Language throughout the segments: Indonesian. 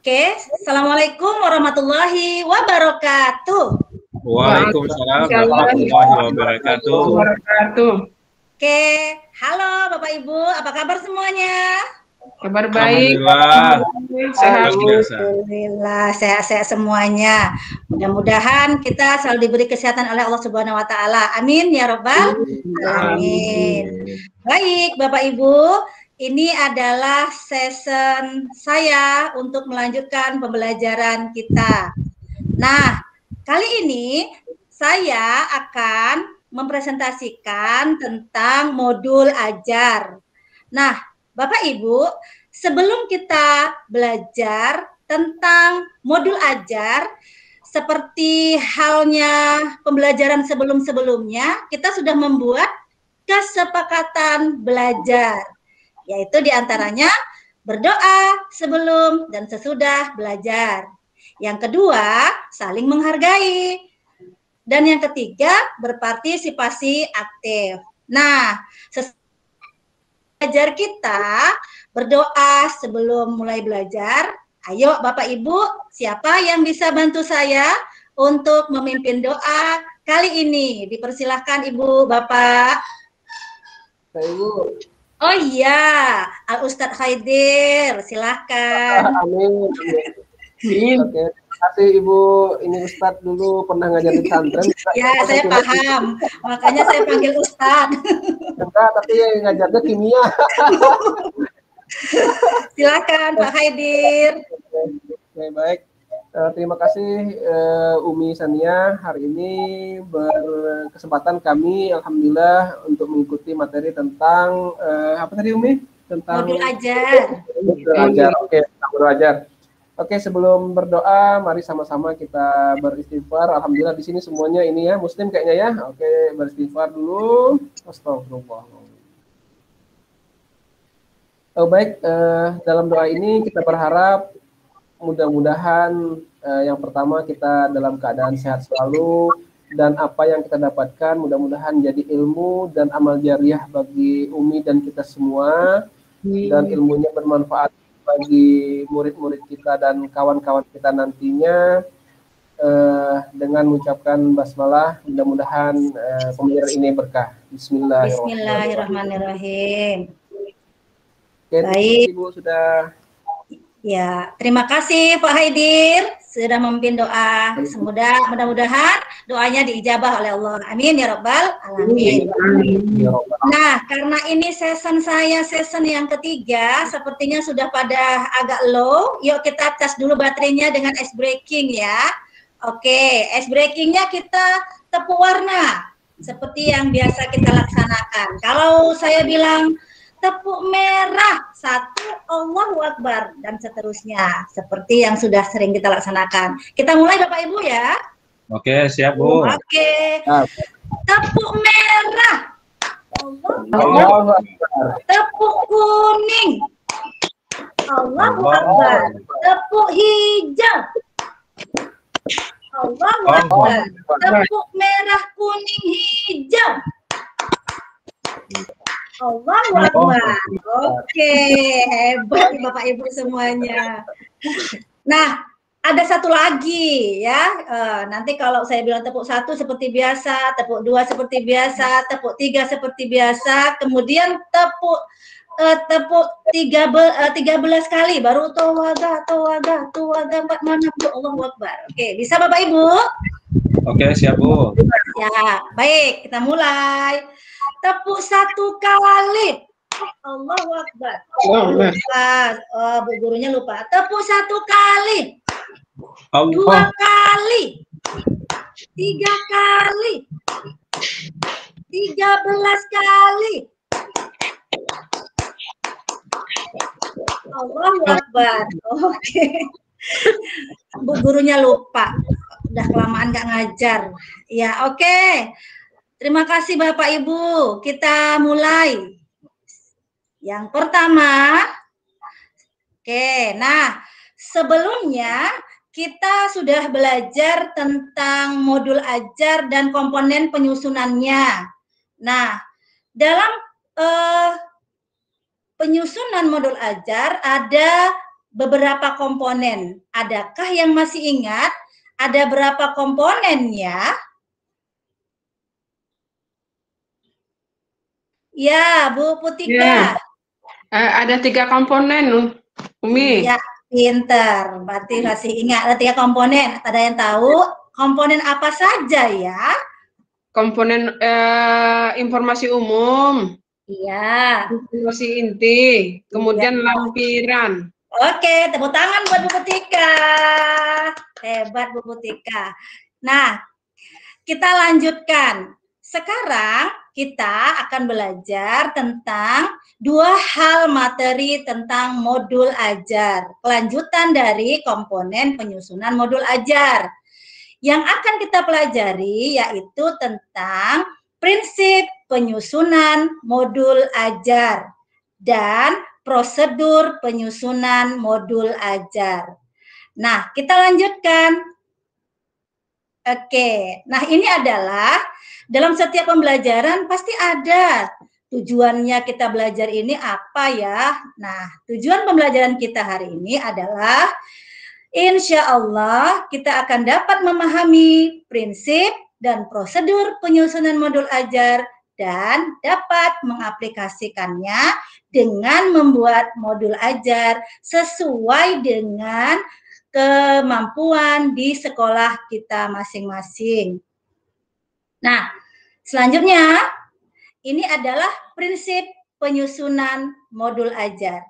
Oke, Assalamualaikum warahmatullahi wabarakatuh. Waalaikumsalam warahmatullahi wabarakatuh. Oke, halo Bapak Ibu, apa kabar semuanya? Kabar baik. Alhamdulillah. Sehat. Alhamdulillah, sehat-sehat semuanya. Mudah-mudahan kita selalu diberi kesehatan oleh Allah Subhanahu wa taala. Amin ya rabbal alamin. Baik, Bapak Ibu, ini adalah session saya untuk melanjutkan pembelajaran kita. Nah, kali ini saya akan mempresentasikan tentang modul ajar. Nah, Bapak Ibu, sebelum kita belajar tentang modul ajar, seperti halnya pembelajaran sebelum-sebelumnya, kita sudah membuat kesepakatan belajar, yaitu diantaranya berdoa sebelum dan sesudah belajar. Yang kedua, saling menghargai. Dan yang ketiga, berpartisipasi aktif. Nah, belajar kita berdoa sebelum mulai belajar. Ayo Bapak Ibu, siapa yang bisa bantu saya untuk memimpin doa kali ini? Dipersilahkan Ibu, Bapak. Ibu. Oh iya, Al Ustadz Khaidir, silahkan. Amin. Oke, terima kasih Ibu. Ini Ustadz dulu pernah ngajar di pesantren. Ya, saya paham. Makanya saya panggil Ustadz. Enggak, tapi ngajarnya kimia. Silakan Pak Khaidir. Oke, baik. Terima kasih Umi Sania. Hari ini berkesempatan kami, alhamdulillah, untuk mengikuti materi tentang apa tadi Umi? Tentang modul ajar. Modul ajar. Oke, modul ajar. Oke, sebelum berdoa, mari sama-sama kita beristighfar. Alhamdulillah di sini semuanya ini ya, Muslim kayaknya ya. Oke, beristighfar dulu. Astagfirullah. Baik, dalam doa ini kita berharap mudah-mudahan yang pertama kita dalam keadaan sehat selalu, dan apa yang kita dapatkan mudah-mudahan jadi ilmu dan amal jariah bagi Umi dan kita semua, dan ilmunya bermanfaat bagi murid-murid kita dan kawan-kawan kita nantinya. Dengan mengucapkan basmalah, mudah-mudahan pembelajaran ini berkah. Bismillahirrahmanirrahim. Oke, baik Ibu sudah. Ya, terima kasih Pak Haidir sudah memimpin doa. Mudah-mudahan doanya diijabah oleh Allah. Amin ya rabbal alamin. Nah, karena ini season yang ketiga, sepertinya sudah pada agak low. Yuk kita tes dulu baterainya dengan ice breaking ya. Oke, ice breakingnya kita tepuk warna seperti yang biasa kita laksanakan. Kalau saya bilang tepuk merah, 1, Allahu Akbar, dan seterusnya. Seperti yang sudah sering kita laksanakan. Kita mulai Bapak Ibu ya. Oke, siap Bu. Oke. Tepuk merah. Allahu Akbar. Tepuk kuning. Allahu Akbar. Tepuk hijau. Allahu Akbar. Tepuk merah, kuning, hijau. Allahu Akbar. Oke, hebat Bapak Ibu semuanya. Nah, ada satu lagi ya. Nanti kalau saya bilang tepuk 1 seperti biasa, tepuk 2 seperti biasa, tepuk 3 seperti biasa, kemudian tepuk 13 kali baru tawaga mana Bu, Allahu Akbar. Oke, bisa Bapak Ibu? Oke, siap Bu. Ya, baik, kita mulai. Tepuk 1 kali. Allahu Akbar. Bu gurunya lupa. Tepuk 1 kali. 2 kali. 3 kali. 13 kali. Allahu Akbar. Oke. Bu gurunya lupa. Udah kelamaan nggak ngajar. Ya, oke. Terima kasih Bapak Ibu. Kita mulai. Yang pertama, oke. Nah, sebelumnya kita sudah belajar tentang modul ajar dan komponen penyusunannya. Nah, dalam penyusunan modul ajar ada beberapa komponen. Adakah yang masih ingat ada berapa komponennya? Ya, Bu Putika. Ya. Ada 3 komponen, Umi. Ya, pinter. Berarti masih ingat ada 3 komponen. Ada yang tahu komponen apa saja ya? Komponen informasi umum, Iya. informasi inti, kemudian lampiran. Oke, tepuk tangan buat Bu Putika. Hebat Bu Putika. Nah, kita lanjutkan. Sekarang kita akan belajar tentang 2 hal materi tentang modul ajar. Kelanjutan dari komponen penyusunan modul ajar. Yang akan kita pelajari yaitu tentang prinsip penyusunan modul ajar dan prosedur penyusunan modul ajar. Nah, kita lanjutkan. Oke, nah ini adalah dalam setiap pembelajaran pasti ada tujuannya kita belajar ini apa ya. Nah, tujuan pembelajaran kita hari ini adalah insya Allah kita akan dapat memahami prinsip dan prosedur penyusunan modul ajar dan dapat mengaplikasikannya dengan membuat modul ajar sesuai dengan kemampuan di sekolah kita masing-masing. Nah, selanjutnya ini adalah prinsip penyusunan modul ajar.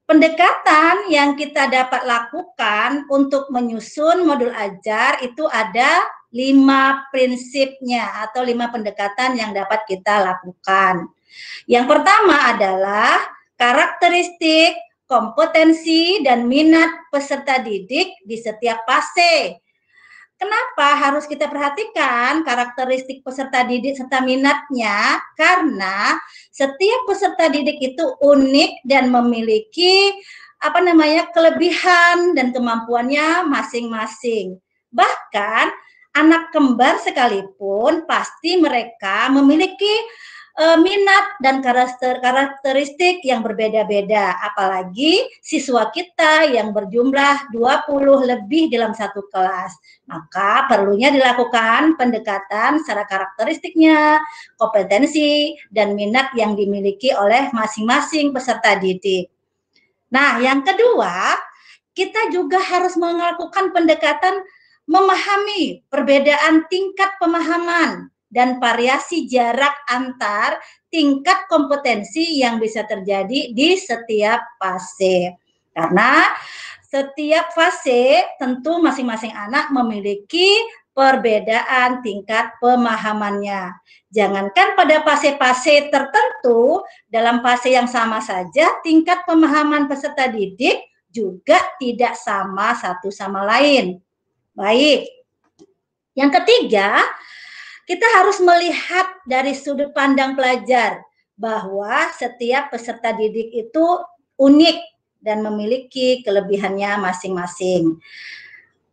Pendekatan yang kita dapat lakukan untuk menyusun modul ajar itu ada 5 prinsipnya atau 5 pendekatan yang dapat kita lakukan. Yang pertama adalah karakteristik, kompetensi, dan minat peserta didik di setiap fase. Kenapa harus kita perhatikan karakteristik peserta didik serta minatnya? Karena setiap peserta didik itu unik dan memiliki kelebihan dan kemampuannya masing-masing. Bahkan anak kembar sekalipun pasti mereka memiliki minat dan karakteristik yang berbeda-beda, apalagi siswa kita yang berjumlah 20 lebih dalam satu kelas. Maka perlunya dilakukan pendekatan secara karakteristiknya, kompetensi, dan minat yang dimiliki oleh masing-masing peserta didik. Nah, yang kedua, kita juga harus melakukan pendekatan memahami perbedaan tingkat pemahaman dan variasi jarak antar tingkat kompetensi yang bisa terjadi di setiap fase. Karena setiap fase tentu masing-masing anak memiliki perbedaan tingkat pemahamannya. Jangankan pada fase-fase tertentu, dalam fase yang sama saja tingkat pemahaman peserta didik juga tidak sama satu sama lain. Baik. Yang ketiga, kita harus melihat dari sudut pandang pelajar bahwa setiap peserta didik itu unik dan memiliki kelebihannya masing-masing.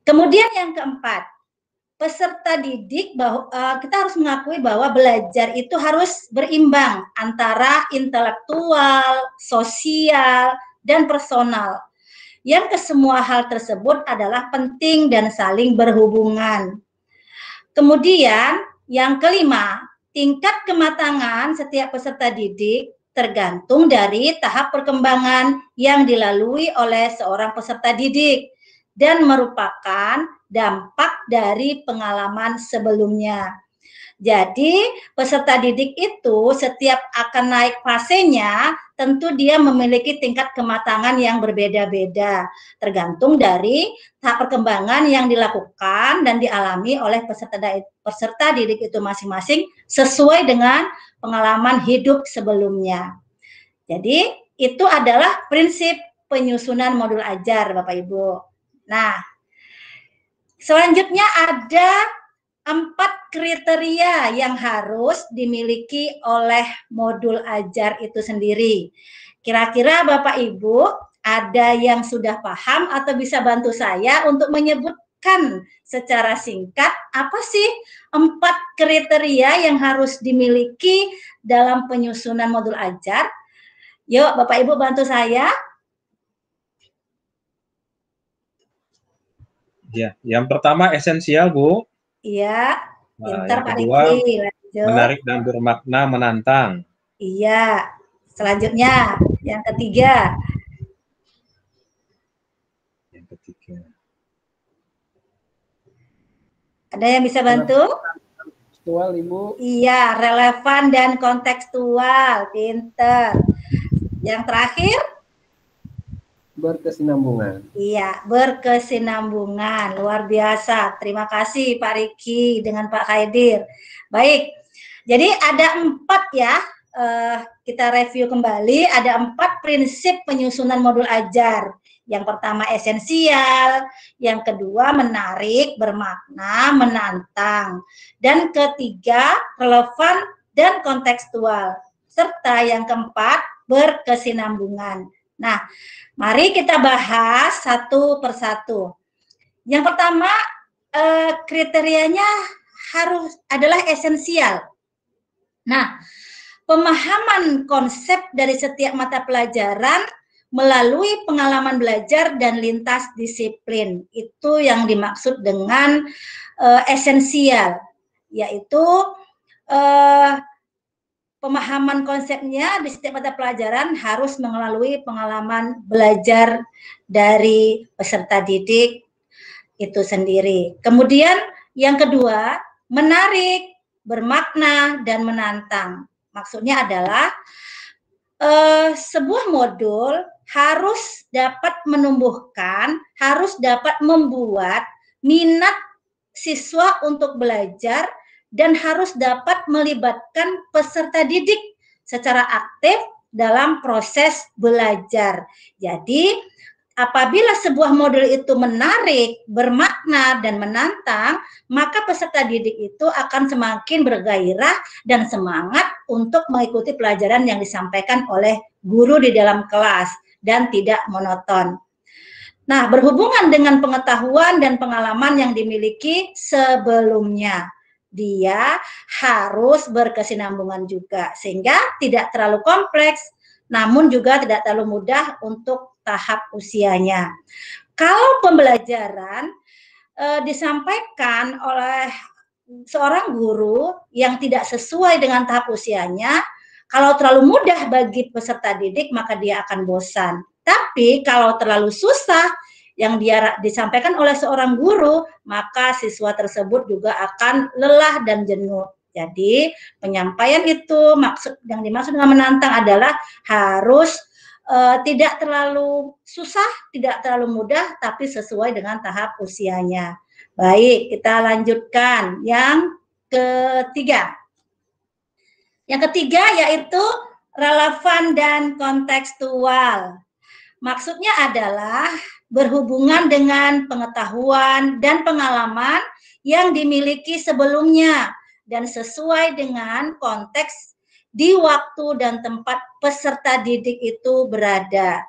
Kemudian yang keempat, peserta didik kita harus mengakui bahwa belajar itu harus berimbang antara intelektual, sosial, dan personal. Yang kesemua hal tersebut adalah penting dan saling berhubungan. Kemudian yang kelima, tingkat kematangan setiap peserta didik tergantung dari tahap perkembangan yang dilalui oleh seorang peserta didik dan merupakan dampak dari pengalaman sebelumnya. Jadi, peserta didik itu setiap akan naik fasenya, tentu dia memiliki tingkat kematangan yang berbeda-beda, tergantung dari tahap perkembangan yang dilakukan dan dialami oleh peserta didik itu masing-masing sesuai dengan pengalaman hidup sebelumnya. Jadi, itu adalah prinsip penyusunan modul ajar, Bapak Ibu. Nah, selanjutnya ada 4 kriteria yang harus dimiliki oleh modul ajar itu sendiri. Kira-kira Bapak Ibu ada yang sudah paham atau bisa bantu saya untuk menyebutkan secara singkat apa sih 4 kriteria yang harus dimiliki dalam penyusunan modul ajar? Yuk Bapak Ibu bantu saya. Ya, yang pertama esensial, Bu. Iya, pintar Yang Pak kedua, Riki. Lanjut. menarik dan bermakna, menantang. Iya. Selanjutnya, yang ketiga. Yang ketiga. Ada yang bisa bantu? Kontekstual, Ibu. Iya, relevan dan kontekstual. Pintar. Yang terakhir? Berkesinambungan. Iya, berkesinambungan. Luar biasa. Terima kasih Pak Riki dengan Pak Haidir. Baik, jadi ada 4 ya. Kita review kembali. Ada 4 prinsip penyusunan modul ajar. Yang pertama esensial, yang kedua menarik, bermakna, menantang, dan ketiga relevan dan kontekstual, serta yang keempat berkesinambungan. Nah, mari kita bahas satu persatu. Yang pertama, kriterianya adalah esensial. Nah, pemahaman konsep dari setiap mata pelajaran melalui pengalaman belajar dan lintas disiplin. Itu yang dimaksud dengan esensial, yaitu pemahaman konsepnya di setiap mata pelajaran harus melalui pengalaman belajar dari peserta didik itu sendiri. Kemudian yang kedua, menarik, bermakna, dan menantang. Maksudnya adalah sebuah modul harus dapat menumbuhkan, harus dapat membuat minat siswa untuk belajar, dan harus dapat melibatkan peserta didik secara aktif dalam proses belajar. Jadi, apabila sebuah modul itu menarik, bermakna, dan menantang, maka peserta didik itu akan semakin bergairah dan semangat untuk mengikuti pelajaran yang disampaikan oleh guru di dalam kelas dan tidak monoton. Nah, berhubungan dengan pengetahuan dan pengalaman yang dimiliki sebelumnya, dia harus berkesinambungan juga, sehingga tidak terlalu kompleks, namun juga tidak terlalu mudah untuk tahap usianya. Kalau pembelajaran disampaikan oleh seorang guru yang tidak sesuai dengan tahap usianya, kalau terlalu mudah bagi peserta didik, maka dia akan bosan. Tapi kalau terlalu susah yang dia disampaikan oleh seorang guru, maka siswa tersebut juga akan lelah dan jenuh. Jadi penyampaian itu yang dimaksud dengan menantang adalah harus tidak terlalu susah, tidak terlalu mudah, tapi sesuai dengan tahap usianya. Baik, kita lanjutkan yang ketiga. Yang ketiga yaitu relevan dan kontekstual. Maksudnya adalah berhubungan dengan pengetahuan dan pengalaman yang dimiliki sebelumnya dan sesuai dengan konteks di waktu dan tempat peserta didik itu berada.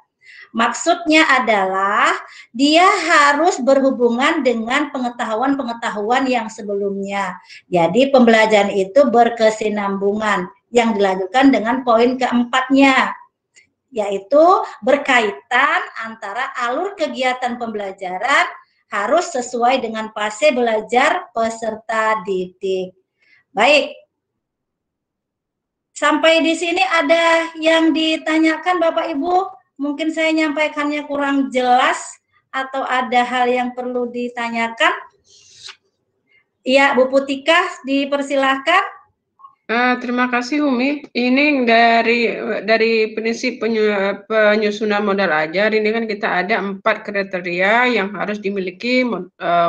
Maksudnya adalah dia harus berhubungan dengan pengetahuan-pengetahuan yang sebelumnya. Jadi pembelajaran itu berkesinambungan yang dilanjutkan dengan poin keempatnya, yaitu berkaitan antara alur kegiatan pembelajaran harus sesuai dengan fase belajar peserta didik. Baik. Sampai di sini ada yang ditanyakan Bapak Ibu? Mungkin saya nyampaikannya kurang jelas atau ada hal yang perlu ditanyakan? Iya, Bu Putika, dipersilahkan. Terima kasih Umi. Ini dari prinsip penyusunan modul ajar ini kan kita ada 4 kriteria yang harus dimiliki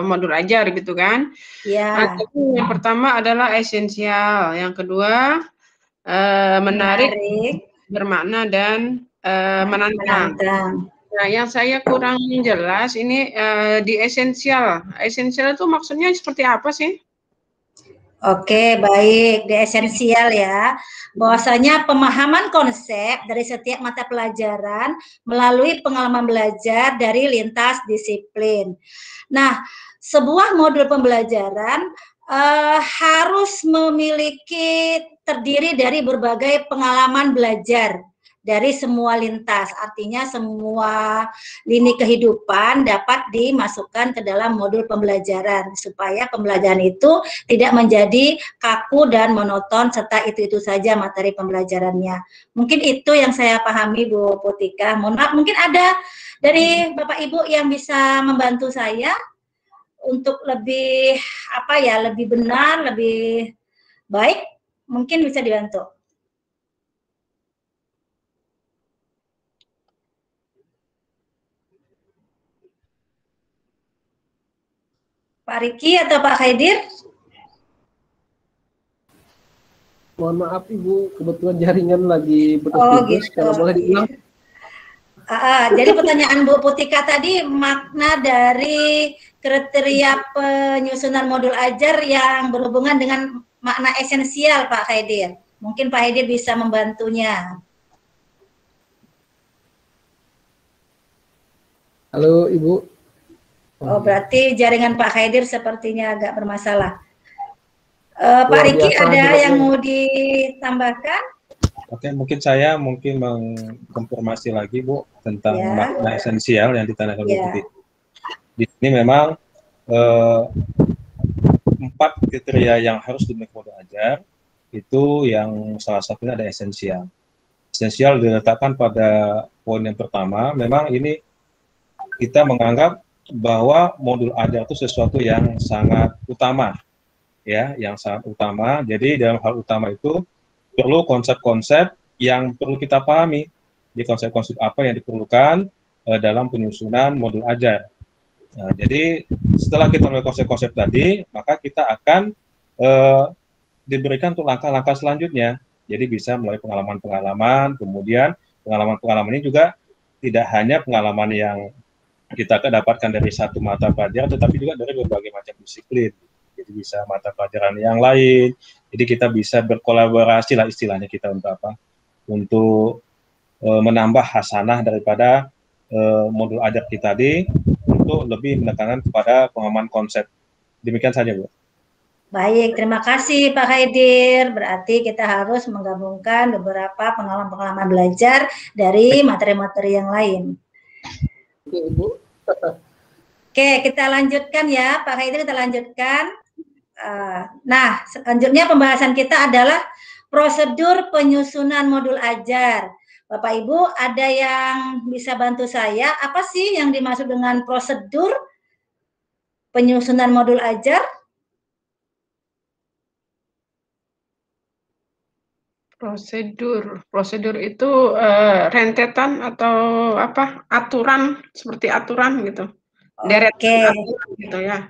modul ajar gitu kan? Ya. Yang pertama adalah esensial, yang kedua menarik, bermakna dan menantang. Nah, yang saya kurang jelas ini di esensial. Esensial itu maksudnya seperti apa sih? Oke, baik. Di esensial ya, bahwasanya pemahaman konsep dari setiap mata pelajaran melalui pengalaman belajar dari lintas disiplin. Nah, sebuah modul pembelajaran harus terdiri dari berbagai pengalaman belajar dari semua lintas. Artinya semua lini kehidupan dapat dimasukkan ke dalam modul pembelajaran supaya pembelajaran itu tidak menjadi kaku dan monoton serta itu-itu saja materi pembelajarannya. Mungkin itu yang saya pahami, Bu Putika. Mohon maaf, mungkin ada dari Bapak Ibu yang bisa membantu saya untuk lebih lebih benar, lebih baik, mungkin bisa dibantu. Pak Riki atau Pak Khaidir? Mohon maaf Ibu, kebetulan jaringan lagi putus-putus. Oh, gitu. Kalau boleh diulang. Jadi pertanyaan Bu Putika tadi, makna dari kriteria penyusunan modul ajar yang berhubungan dengan makna esensial, Pak Khaidir. Mungkin Pak Khaidir bisa membantunya. Halo Ibu. Oh, berarti jaringan Pak Khaidir sepertinya agak bermasalah. Pak Riki, ada yang mau ditambahkan? Oke, mungkin saya mengkonfirmasi lagi, Bu, tentang makna esensial yang ditanyakan Bu Putih. Di sini memang 4 kriteria yang harus dimiliki modul ajar, itu yang salah satunya ada esensial. Esensial diletakkan pada poin yang pertama, memang ini kita menganggap bahwa modul ajar itu sesuatu yang sangat utama, ya, yang sangat utama. Jadi dalam hal utama itu perlu konsep-konsep yang perlu kita pahami. Di konsep-konsep apa yang diperlukan dalam penyusunan modul ajar. Nah, jadi setelah kita melihat konsep-konsep tadi, maka kita akan diberikan untuk langkah-langkah selanjutnya. Jadi bisa melalui pengalaman-pengalaman, kemudian pengalaman-pengalaman ini juga tidak hanya pengalaman yang kita dapatkan dari satu mata pelajaran, tetapi juga dari berbagai macam disiplin. Jadi bisa mata pelajaran yang lain. Jadi kita bisa berkolaborasi lah istilahnya kita untuk apa? Untuk menambah hasanah daripada modul ajar kita tadi untuk lebih menekankan kepada pemahaman konsep. Demikian saja, Bu. Baik, terima kasih Pak Khaidir. Berarti kita harus menggabungkan beberapa pengalaman-pengalaman belajar dari materi-materi yang lain. Oke, kita lanjutkan ya, Pak Khaidir, kita lanjutkan. Nah, selanjutnya pembahasan kita adalah prosedur penyusunan modul ajar. Bapak Ibu, ada yang bisa bantu saya? Apa sih yang dimaksud dengan prosedur penyusunan modul ajar? Prosedur itu rentetan atau apa? Aturan, seperti aturan gitu. Oke. Aturan gitu ya.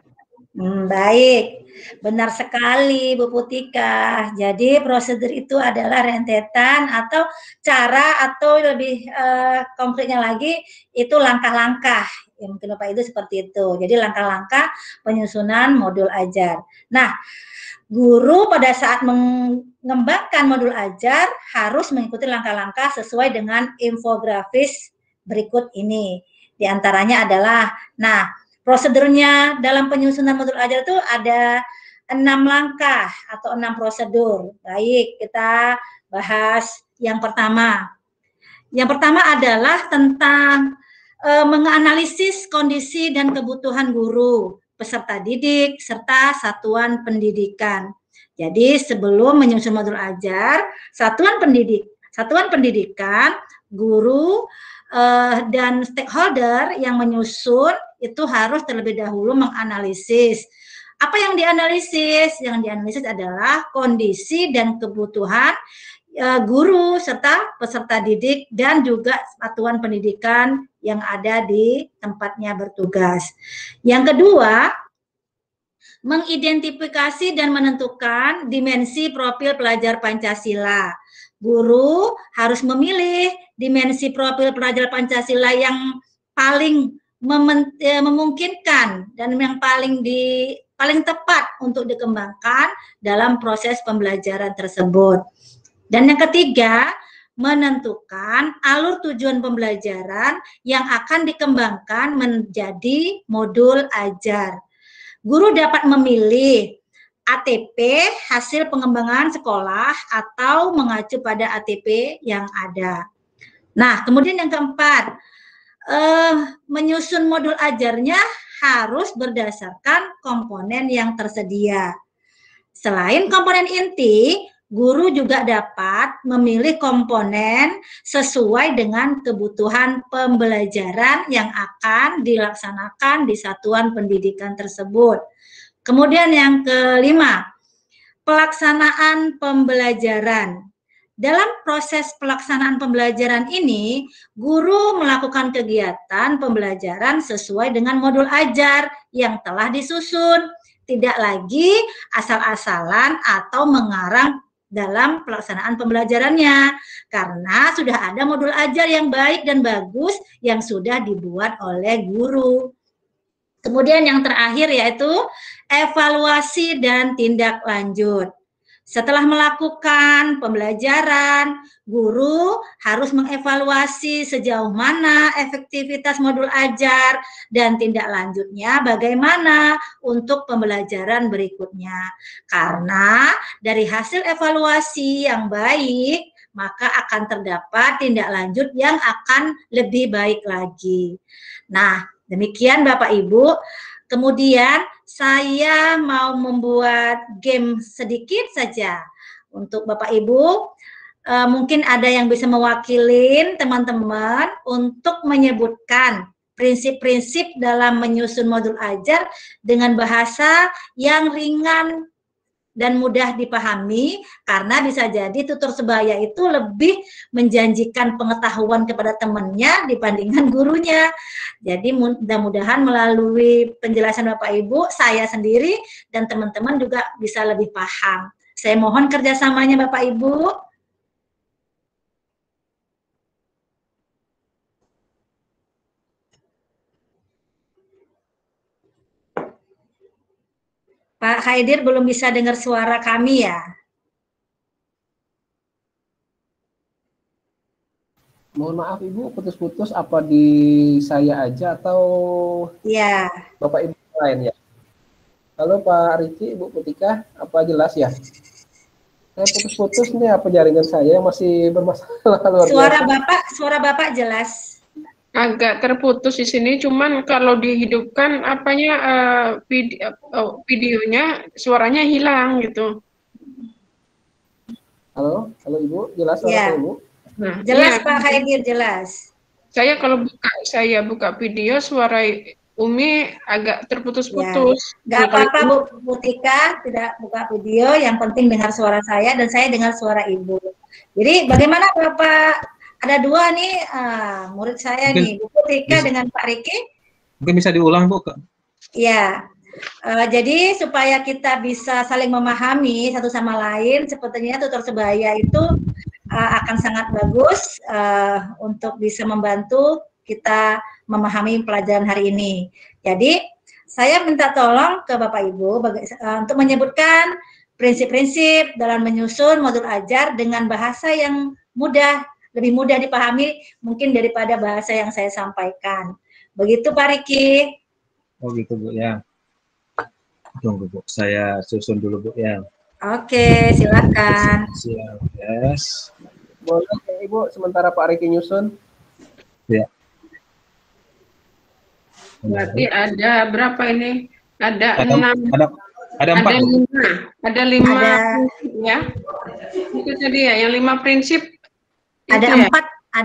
Baik, benar sekali Bu Putika. Jadi prosedur itu adalah rentetan atau cara, atau lebih konkretnya lagi itu langkah-langkah. Ya, mungkin Bapak itu seperti itu. Jadi langkah-langkah penyusunan modul ajar. Nah, guru pada saat mengembangkan modul ajar harus mengikuti langkah-langkah sesuai dengan infografis berikut ini. Di antaranya adalah, prosedurnya dalam penyusunan modul ajar itu ada 6 langkah atau 6 prosedur. Baik, kita bahas yang pertama. Yang pertama adalah tentang menganalisis kondisi dan kebutuhan guru, peserta didik, serta satuan pendidikan. Jadi sebelum menyusun modul ajar, satuan pendidikan, guru, dan stakeholder yang menyusun itu harus terlebih dahulu menganalisis. Apa yang dianalisis? Yang dianalisis adalah kondisi dan kebutuhan guru serta peserta didik dan juga satuan pendidikan yang ada di tempatnya bertugas. Yang kedua, mengidentifikasi dan menentukan dimensi profil pelajar Pancasila. Guru harus memilih dimensi profil pelajar Pancasila yang paling memungkinkan dan yang paling tepat untuk dikembangkan dalam proses pembelajaran tersebut. Dan yang ketiga, menentukan alur tujuan pembelajaran yang akan dikembangkan menjadi modul ajar. Guru dapat memilih ATP hasil pengembangan sekolah atau mengacu pada ATP yang ada. Nah, kemudian yang keempat, menyusun modul ajarnya harus berdasarkan komponen yang tersedia. Selain komponen inti, guru juga dapat memilih komponen sesuai dengan kebutuhan pembelajaran yang akan dilaksanakan di satuan pendidikan tersebut. Kemudian yang kelima, pelaksanaan pembelajaran. Dalam proses pelaksanaan pembelajaran ini, guru melakukan kegiatan pembelajaran sesuai dengan modul ajar yang telah disusun, tidak lagi asal-asalan atau mengarang dalam pelaksanaan pembelajarannya, karena sudah ada modul ajar yang baik dan bagus yang sudah dibuat oleh guru. Kemudian yang terakhir yaitu evaluasi dan tindak lanjut. Setelah melakukan pembelajaran, guru harus mengevaluasi sejauh mana efektivitas modul ajar dan tindak lanjutnya bagaimana untuk pembelajaran berikutnya. Karena dari hasil evaluasi yang baik, maka akan terdapat tindak lanjut yang akan lebih baik lagi. Nah, demikian Bapak Ibu. Kemudian saya mau membuat game sedikit saja untuk Bapak Ibu. Mungkin ada yang bisa mewakili teman-teman untuk menyebutkan prinsip-prinsip dalam menyusun modul ajar dengan bahasa yang ringan dan mudah dipahami, karena bisa jadi tutor sebaya itu lebih menjanjikan pengetahuan kepada temannya dibandingkan gurunya. Jadi mudah-mudahan melalui penjelasan Bapak Ibu, saya sendiri dan teman-teman juga bisa lebih paham. Saya mohon kerjasamanya Bapak Ibu. Pak Haidir belum bisa dengar suara kami ya? Mohon maaf Ibu, putus-putus, apa di saya aja atau ya Bapak Ibu lain ya? Halo Pak Riki, Ibu Putika, apa jelas ya? Saya putus-putus nih, apa jaringan saya masih bermasalah luar biasa. Suara Bapak jelas. Agak terputus di sini, cuman kalau dihidupkan videonya suaranya hilang gitu. Halo Ibu, jelas suara Ibu? Nah, jelas Pak Haidir, jelas. Saya kalau buka video, suara Umi agak terputus-putus. Gak apa-apa Bu Putika, tidak buka video, yang penting dengar suara saya dan saya dengar suara Ibu. Jadi bagaimana Bapak? Ada dua nih murid saya mungkin, nih, Bu Putika dengan Pak Riki. Mungkin bisa diulang Bu. Iya. Jadi supaya kita bisa saling memahami satu sama lain, sepertinya tutor sebaya itu akan sangat bagus untuk bisa membantu kita memahami pelajaran hari ini. Jadi saya minta tolong ke Bapak Ibu untuk menyebutkan prinsip-prinsip dalam menyusun modul ajar dengan bahasa yang mudah, lebih mudah dipahami mungkin daripada bahasa yang saya sampaikan. Begitu Pak Riki. Oh gitu Bu ya. Tunggu Bu, saya susun dulu Bu ya. Oke, silakan. Yes. Boleh Ibu, sementara Pak Riki nyusun. Ya. Berarti ada berapa ini? Ada 6. Ada 4. Ada 5 ya. Itu tadi ya, yang 5 prinsip. Ada 4,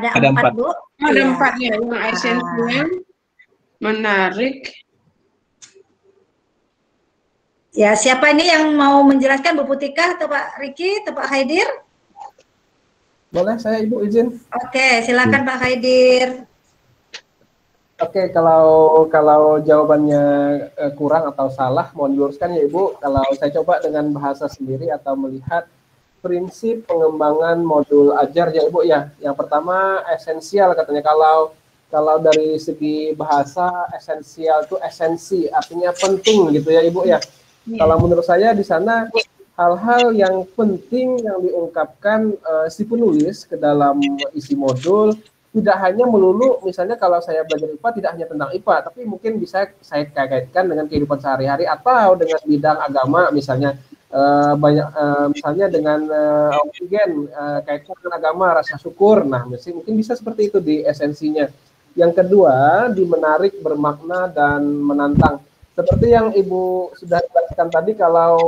ada 4 Bu. Ada 4 ya, yang esensial, menarik. Ya, siapa ini yang mau menjelaskan, Bu Putika atau Pak Riki atau Pak Haidir? Boleh, saya Ibu izin. Oke, silakan Pak Haidir. Oke, kalau jawabannya kurang atau salah, mohon diluruskan ya Ibu. Kalau saya coba dengan bahasa sendiri atau melihat prinsip pengembangan modul ajar ya Ibu ya. Yang pertama esensial katanya, kalau dari segi bahasa esensial itu esensi, artinya penting gitu ya Ibu ya. Kalau menurut saya di sana hal-hal yang penting yang diungkapkan si penulis ke dalam isi modul tidak hanya melulu, misalnya kalau saya belajar IPA tidak hanya tentang IPA, tapi mungkin bisa saya kaitkan dengan kehidupan sehari-hari atau dengan bidang agama misalnya. banyak misalnya dengan oksigen, kaitan dengan agama, rasa syukur. Nah, mungkin bisa seperti itu di esensinya. Yang kedua, di menarik, bermakna, dan menantang. Seperti yang Ibu sudah jelaskan tadi, kalau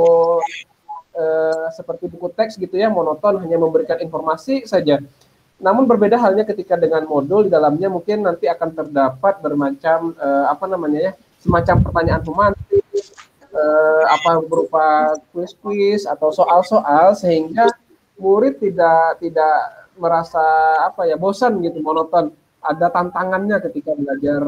seperti buku teks gitu ya, monoton, hanya memberikan informasi saja. Namun berbeda halnya ketika dengan modul, di dalamnya mungkin nanti akan terdapat bermacam semacam pertanyaan pemantik, apa berupa kuis-kuis atau soal-soal, sehingga murid tidak merasa bosan gitu, monoton. Ada tantangannya ketika belajar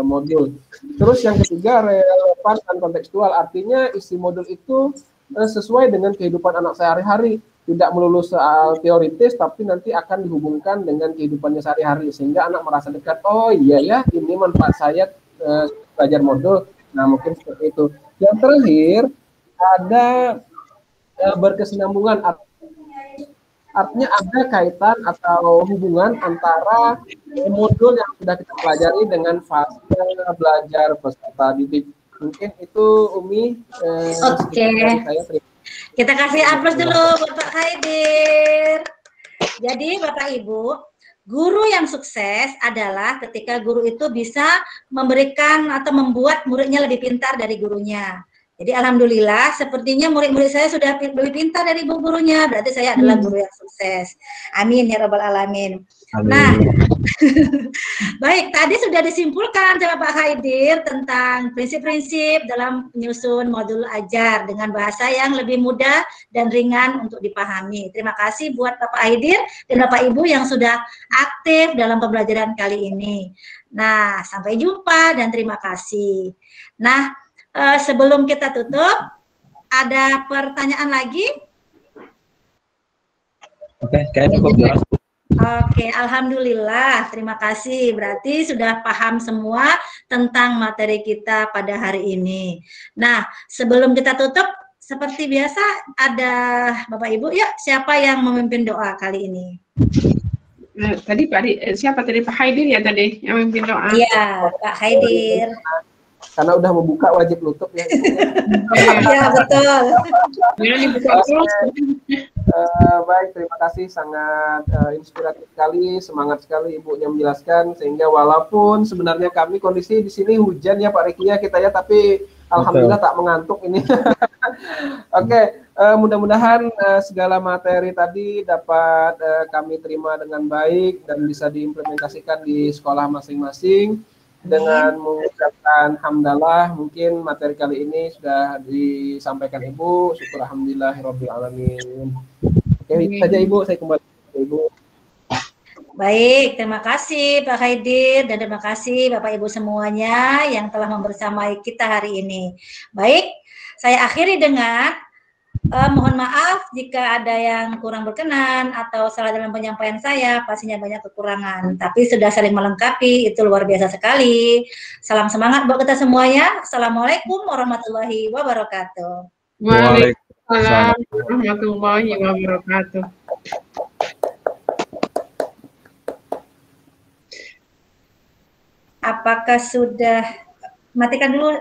modul. Terus yang ketiga, relevan dan kontekstual, artinya isi modul itu sesuai dengan kehidupan anak sehari-hari, tidak melulu soal teoritis, tapi nanti akan dihubungkan dengan kehidupannya sehari-hari, sehingga anak merasa dekat. Oh iya ya, ini manfaat saya belajar modul. Nah, mungkin seperti itu. Yang terakhir, ada berkesinambungan, artinya ada kaitan atau hubungan antara modul yang sudah kita pelajari dengan fase belajar peserta didik. Mungkin itu Umi. Oke. Kita kasih aplaus dulu Bapak Haidir. Jadi Bapak Ibu, guru yang sukses adalah ketika guru itu bisa memberikan atau membuat muridnya lebih pintar dari gurunya. Jadi alhamdulillah sepertinya murid-murid saya sudah lebih pintar dari gurunya, berarti saya adalah guru yang sukses. Amin ya rabbal alamin. Amin. Nah, baik, tadi sudah disimpulkan sama Pak Haidir tentang prinsip-prinsip dalam menyusun modul ajar dengan bahasa yang lebih mudah dan ringan untuk dipahami. Terima kasih buat Bapak Haidir dan Bapak Ibu yang sudah aktif dalam pembelajaran kali ini. Nah, sampai jumpa dan terima kasih. Nah, sebelum kita tutup, ada pertanyaan lagi? Oke, kayaknya cukup jelas. Oke, alhamdulillah, terima kasih. Berarti sudah paham semua tentang materi kita pada hari ini. Nah, sebelum kita tutup, seperti biasa ada Bapak Ibu, ya siapa yang memimpin doa kali ini? Tadi siapa tadi, Pak Haidir ya tadi yang memimpin doa? Iya, Pak Haidir. Karena udah membuka wajib lutut ya. Iya, betul. Baik, terima kasih, sangat inspiratif sekali, semangat sekali Ibunya menjelaskan, sehingga walaupun sebenarnya kami kondisi di sini hujan ya Pak Riki ya kita ya, tapi alhamdulillah tak mengantuk ini. Oke, mudah-mudahan segala materi tadi dapat kami terima dengan baik dan bisa diimplementasikan di sekolah masing-masing. Dengan mengucapkan hamdalah, mungkin materi kali ini sudah disampaikan Ibu. Syukur alhamdulillahirabbil alamin. Oke, itu saja Ibu, saya kembali ke Ibu. Baik, terima kasih Pak Haidir dan terima kasih Bapak Ibu semuanya yang telah membersamai kita hari ini. Baik, saya akhiri dengan mohon maaf jika ada yang kurang berkenan atau salah dalam penyampaian saya, pastinya banyak kekurangan. Tapi sudah saling melengkapi, itu luar biasa sekali. Salam semangat buat kita semuanya. Assalamualaikum warahmatullahi wabarakatuh. Waalaikumsalam warahmatullahi wabarakatuh. Apakah sudah matikan dulu?